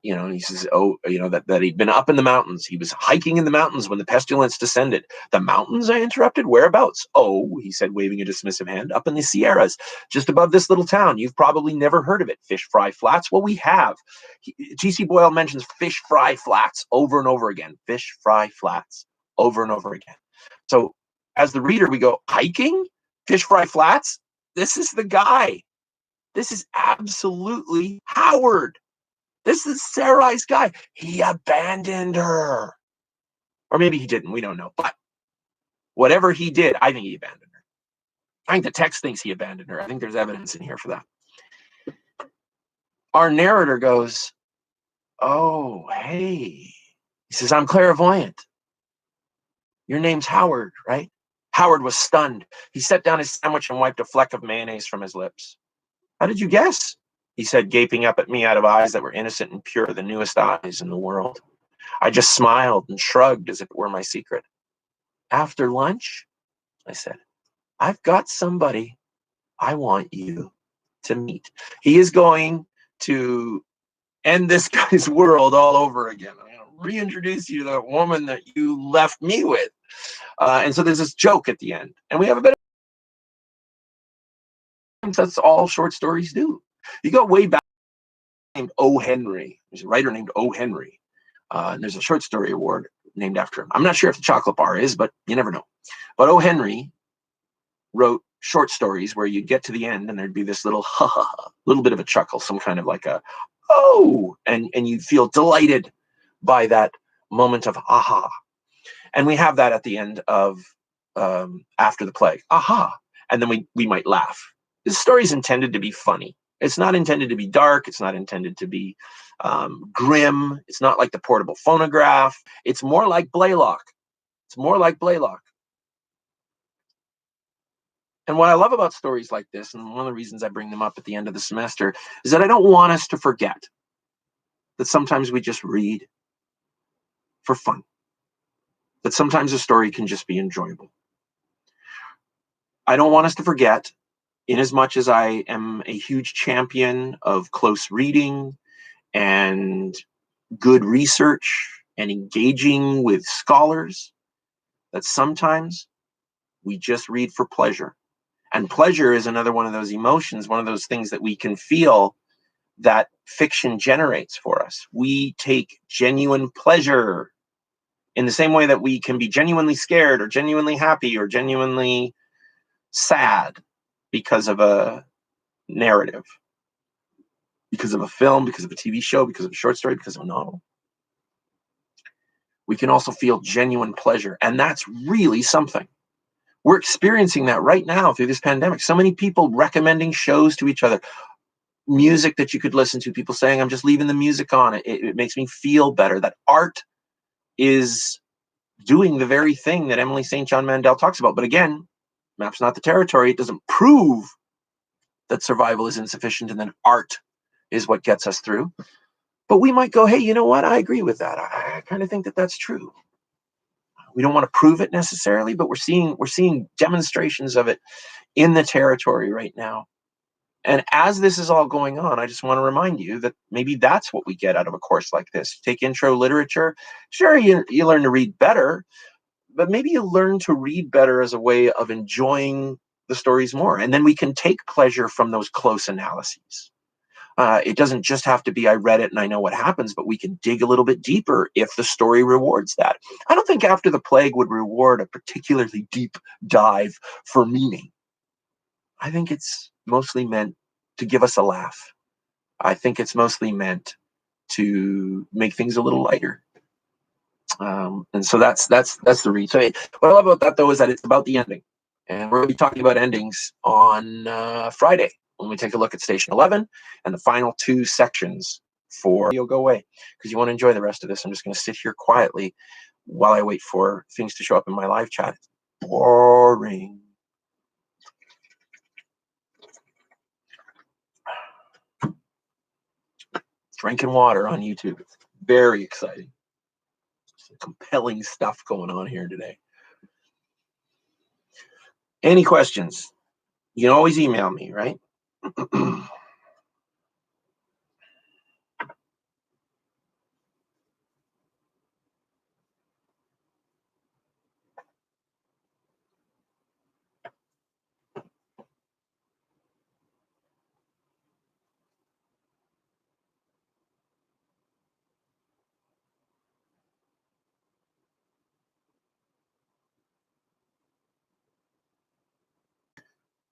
He says, that he'd been up in the mountains. He was hiking in the mountains when the pestilence descended. The mountains, I interrupted. Whereabouts? Oh, he said, waving a dismissive hand. Up in the Sierras, just above this little town. You've probably never heard of it. Fish Fry Flats. Well, we have. TC Boyle mentions Fish Fry Flats over and over again. Fish Fry Flats over and over again. So as the reader, we go, hiking? Fish Fry Flats? This is the guy. This is absolutely Howard. This is Sarai's guy. He abandoned her. Or maybe he didn't. We don't know. But whatever he did, I think he abandoned her. I think the text thinks he abandoned her. I think there's evidence in here for that. Our narrator goes, oh, hey. He says, I'm clairvoyant. Your name's Howard, right? Howard was stunned. He set down his sandwich and wiped a fleck of mayonnaise from his lips. How did you guess? He said, gaping up at me out of eyes that were innocent and pure, the newest eyes in the world. I just smiled and shrugged as if it were my secret. After lunch, I said, I've got somebody I want you to meet. He is going to end this guy's world all over again. I'm going to reintroduce you to the woman that you left me with. And so there's this joke at the end. And we have a bit of, that's all short stories do. You go way back, named O. Henry. There's a writer named O. Henry. And there's a short story award named after him. I'm not sure if the chocolate bar is, but you never know. But O. Henry wrote short stories where you'd get to the end and there'd be this little little bit of a chuckle, some kind of like a, oh, and you'd feel delighted by that moment of aha. And we have that at the end of After the Plague. Aha. And then we might laugh. This story is intended to be funny. It's not intended to be dark. It's not intended to be grim. It's not like the portable phonograph. It's more like Blaylock. It's more like Blaylock. And what I love about stories like this, and one of the reasons I bring them up at the end of the semester, is that I don't want us to forget that sometimes we just read for fun. That sometimes a story can just be enjoyable. I don't want us to forget, in as much as I am a huge champion of close reading and good research and engaging with scholars, that sometimes we just read for pleasure. And pleasure is another one of those emotions, one of those things that we can feel that fiction generates for us. We take genuine pleasure in the same way that we can be genuinely scared or genuinely happy or genuinely sad because of a narrative, because of a film, because of a TV show, because of a short story, because of a novel. We can also feel genuine pleasure, and that's really something. We're experiencing that right now through this pandemic. So many people recommending shows to each other, music that you could listen to, people saying, I'm just leaving the music on. It makes me feel better. That art is doing the very thing that Emily St. John Mandel talks about. But again, map's not the territory. It doesn't prove that survival is insufficient and then art is what gets us through. But we might go, hey, you know what? I agree with that. I kind of think that that's true. We don't want to prove it necessarily, but we're seeing demonstrations of it in the territory right now. And as this is all going on, I just want to remind you that maybe that's what we get out of a course like this. Take intro literature. Sure, you learn to read better, but maybe you learn to read better as a way of enjoying the stories more. And then we can take pleasure from those close analyses. It doesn't just have to be, I read it and I know what happens, but we can dig a little bit deeper if the story rewards that. I don't think After the Plague would reward a particularly deep dive for meaning. I think it's mostly meant to give us a laugh. I think it's mostly meant to make things a little lighter. And so that's the read. So what I love about that, though, is that it's about the ending. And we're going to be talking about endings on Friday when we take a look at Station 11 and the final 2 sections for You'll Go Away. Because you want to enjoy the rest of this, I'm just going to sit here quietly while I wait for things to show up in my live chat. It's boring. Drinking water on YouTube. It's very exciting. Some compelling stuff going on here today. Any questions? You can always email me, right?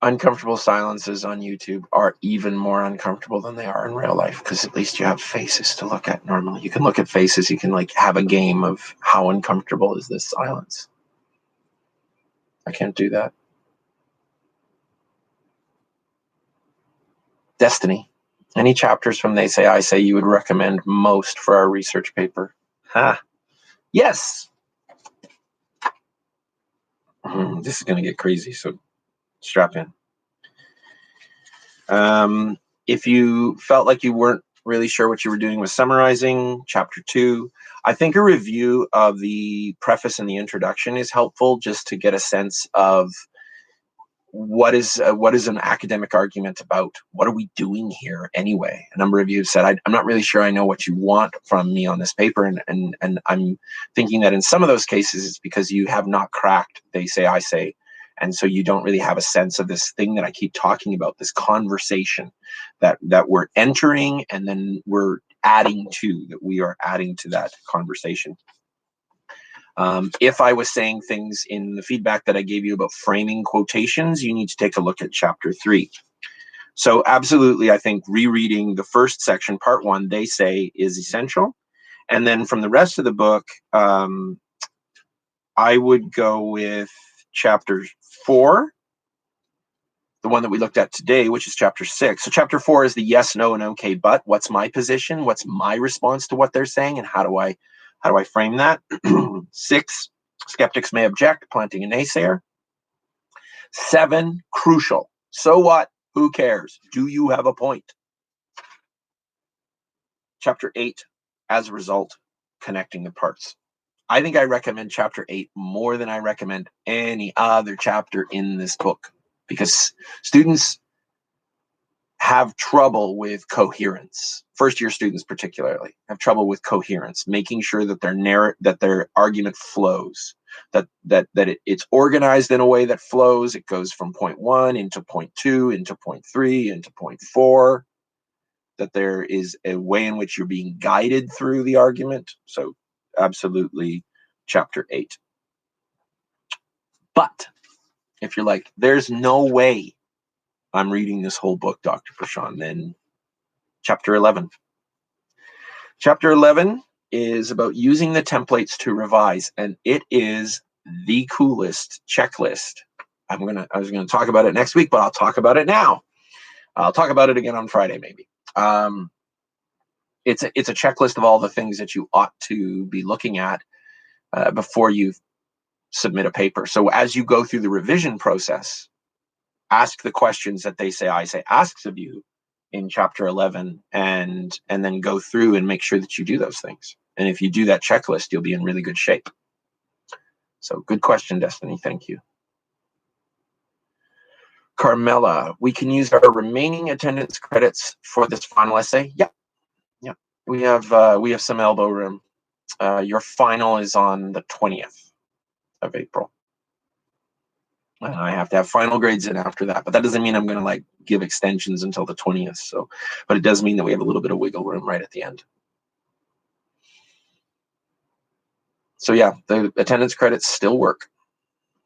Uncomfortable silences on YouTube are even more uncomfortable than they are in real life, because at least you have faces to look at. Normally you can look at faces, you can like have a game of how uncomfortable is this silence. I can't do that. Destiny, any chapters from They Say I Say you would recommend most for our research paper? Yes. This is going to get crazy, so strap in. If you felt like you weren't really sure what you were doing with summarizing, chapter 2, I think a review of the preface and the introduction is helpful, just to get a sense of what is an academic argument about? What are we doing here anyway? A number of you have said, I'm not really sure I know what you want from me on this paper, and I'm thinking that in some of those cases it's because you have not cracked They Say I Say, and so you don't really have a sense of this thing that I keep talking about, this conversation that we're entering and then we're adding to, that we are adding to that conversation. If I was saying things in the feedback that I gave you about framing quotations, you need to take a look at chapter 3. So absolutely, I think rereading the first section, part 1, They Say, is essential. And then from the rest of the book, I would go with chapter 4, the one that we looked at today, which is chapter 6. So chapter 4 is the yes, no, and okay, but. What's my position? What's my response to what they're saying? And how do I frame that? 6, skeptics may object, planting a naysayer. 7, crucial. So what? Who cares? Do you have a point? Chapter 8, as a result, connecting the parts. I think I recommend chapter 8 more than I recommend any other chapter in this book, because students have trouble with coherence. First-year students particularly have trouble with coherence, making sure that their argument flows, that it's organized in a way that flows. It goes from point 1 into point 2, into point 3, into point 4, that there is a way in which you're being guided through the argument. So absolutely chapter 8. But if you're like, there's no way I'm reading this whole book, Dr. Prashant, then chapter 11. Chapter 11 is about using the templates to revise, and it is the coolest checklist. I was gonna talk about it next week, but I'll talk about it now. I'll talk about it again on Friday, maybe. It's a checklist of all the things that you ought to be looking at before you submit a paper. So as you go through the revision process, ask the questions that They Say I Say asks of you in chapter 11, and then go through and make sure that you do those things. And if you do that checklist, you'll be in really good shape. So good question, Destiny. Thank you. Carmela, we can use our remaining attendance credits for this final essay. Yep. Yep. We have some elbow room. Your final is on the 20th of April. And I have to have final grades in after that, but that doesn't mean I'm going to like give extensions until the 20th. So, but it does mean that we have a little bit of wiggle room right at the end. So yeah, the attendance credits still work,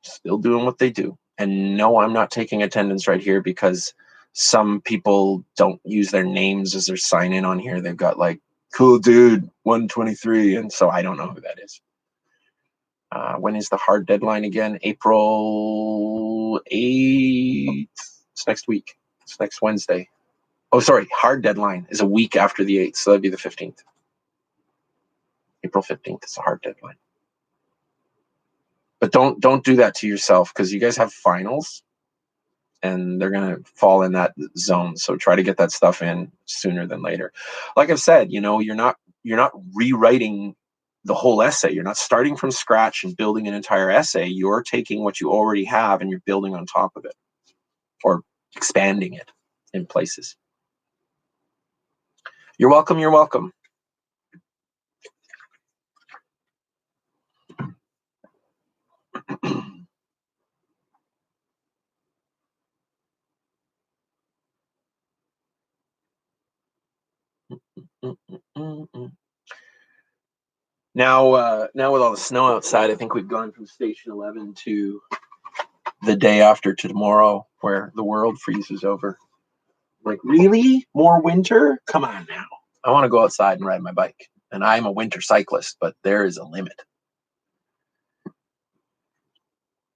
still doing what they do. And no, I'm not taking attendance right here because some people don't use their names as their sign in on here. They've got like cool dude 123, and so I don't know who that is. When is the hard deadline again? April 8th. It's next week. It's next Wednesday. Oh, sorry. Hard deadline is a week after the 8th, so that'd be the 15th. April 15th is a hard deadline. But don't do that to yourself, because you guys have finals and they're going to fall in that zone. So try to get that stuff in sooner than later. Like I've said, you know, you're not rewriting the whole essay. You're not starting from scratch and building an entire essay. You're taking what you already have and you're building on top of it, or expanding it in places. You're welcome. You're welcome. Now with all the snow outside, I think we've gone from station 11 to the day after tomorrow, where the world freezes over. Like, really? More winter? Come on now. I want to go outside and ride my bike. And I'm a winter cyclist, but there is a limit.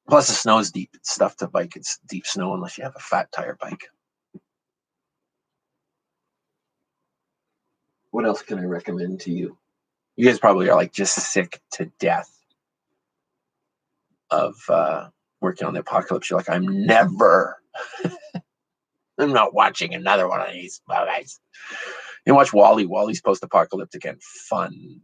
Plus, the snow is deep. It's tough to bike. It's deep snow unless you have a fat tire bike. What else can I recommend to you? You guys probably are like just sick to death of working on the apocalypse. You're like, I'm not watching another one of these guys. You watch Wall-E. Wall-E's post-apocalyptic and fun.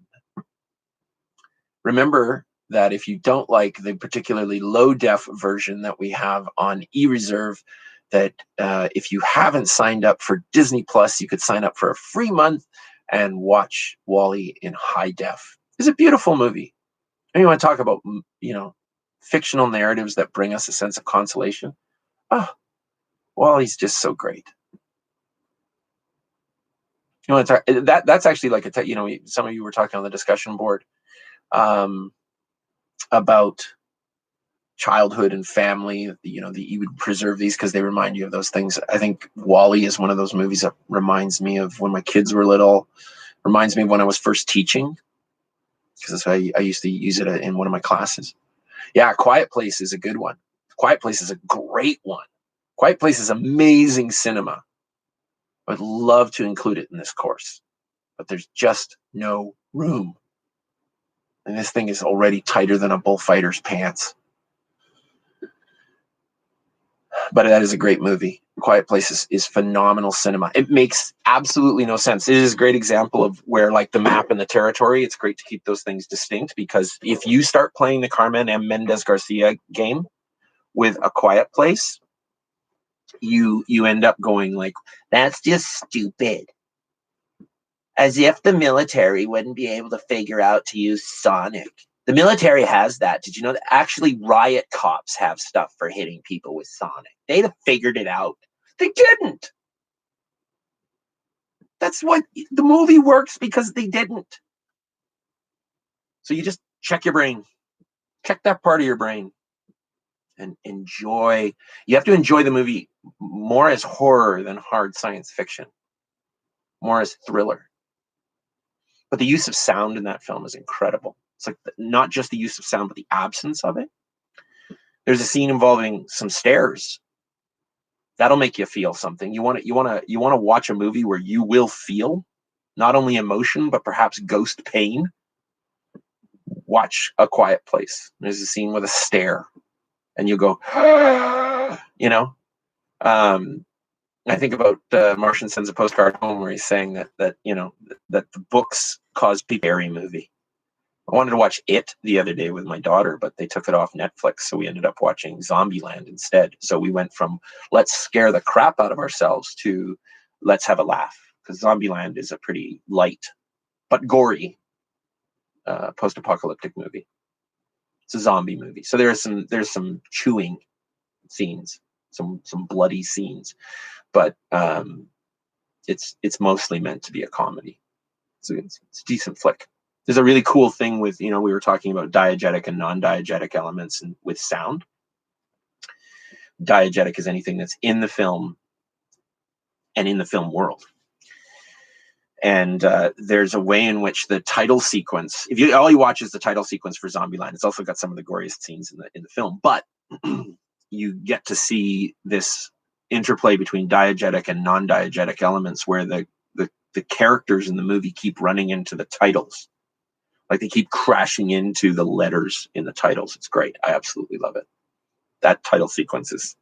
Remember that if you don't like the particularly low-def version that we have on eReserve, that if you haven't signed up for Disney Plus, you could sign up for a free month and watch Wall-E in high def. It's a beautiful movie. And you want to talk about, you know, fictional narratives that bring us a sense of consolation. Oh, Wall-E's just so great. You want to talk, that's actually like you know, some of you were talking on the discussion board about childhood and family. You know, you would preserve these because they remind you of those things. I think Wall-E is one of those movies that reminds me of when my kids were little. Reminds me of when I was first teaching, because I used to use it in one of my classes. Yeah, Quiet Place is a good one. Quiet Place is a great one. Quiet Place is amazing cinema. I would love to include it in this course, but there's just no room. And this thing is already tighter than a bullfighter's pants. But that is a great movie. Quiet Place is phenomenal cinema. It makes absolutely no sense. It is a great example of where, like, the map and the territory, it's great to keep those things distinct, because if you start playing the Carmen M. Mendez Garcia game with A Quiet Place, you end up going like, that's just stupid. As if the military wouldn't be able to figure out to use sonic. The military has that. Did you know that actually riot cops have stuff for hitting people with sonic? They'd have figured it out. They didn't. That's what the movie works, because they didn't. So you just check your brain. Check that part of your brain and enjoy. You have to enjoy the movie more as horror than hard science fiction, more as thriller. But the use of sound in that film is incredible. It's like not just the use of sound, but the absence of it. There's a scene involving some stairs. That'll make you feel something. You want to watch a movie where you will feel not only emotion, but perhaps ghost pain. Watch A Quiet Place. There's a scene with a stair, and you go, you know. I think about Martian Sends a Postcard Home, where he's saying that you know that the books cause people. Scary movie. I wanted to watch It the other day with my daughter, but they took it off Netflix, so we ended up watching Zombieland instead. So we went from let's scare the crap out of ourselves to let's have a laugh, because Zombieland is a pretty light but gory post-apocalyptic movie. It's a zombie movie, so there's some chewing scenes, some bloody scenes, but it's mostly meant to be a comedy. It's a decent flick. There's a really cool thing with, we were talking about diegetic and non-diegetic elements and with sound. Diegetic is anything that's in the film and in the film world. And there's a way in which the title sequence, if all you watch is the title sequence for Zombieland, it's also got some of the goriest scenes in the film, but you get to see this interplay between diegetic and non-diegetic elements where the characters in the movie keep running into the titles. Like they keep crashing into the letters in the titles. It's great. I absolutely love it. That title sequence is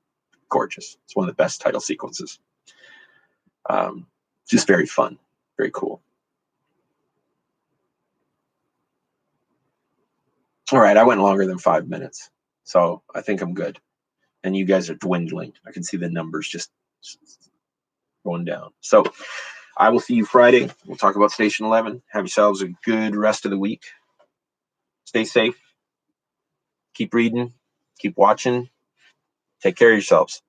gorgeous. It's one of the best title sequences. Just very fun. Very cool. All right. I went longer than 5 minutes, so I think I'm good. And you guys are dwindling. I can see the numbers just going down. So I will see you Friday. We'll talk about Station 11. Have yourselves a good rest of the week. Stay safe. Keep reading. Keep watching. Take care of yourselves.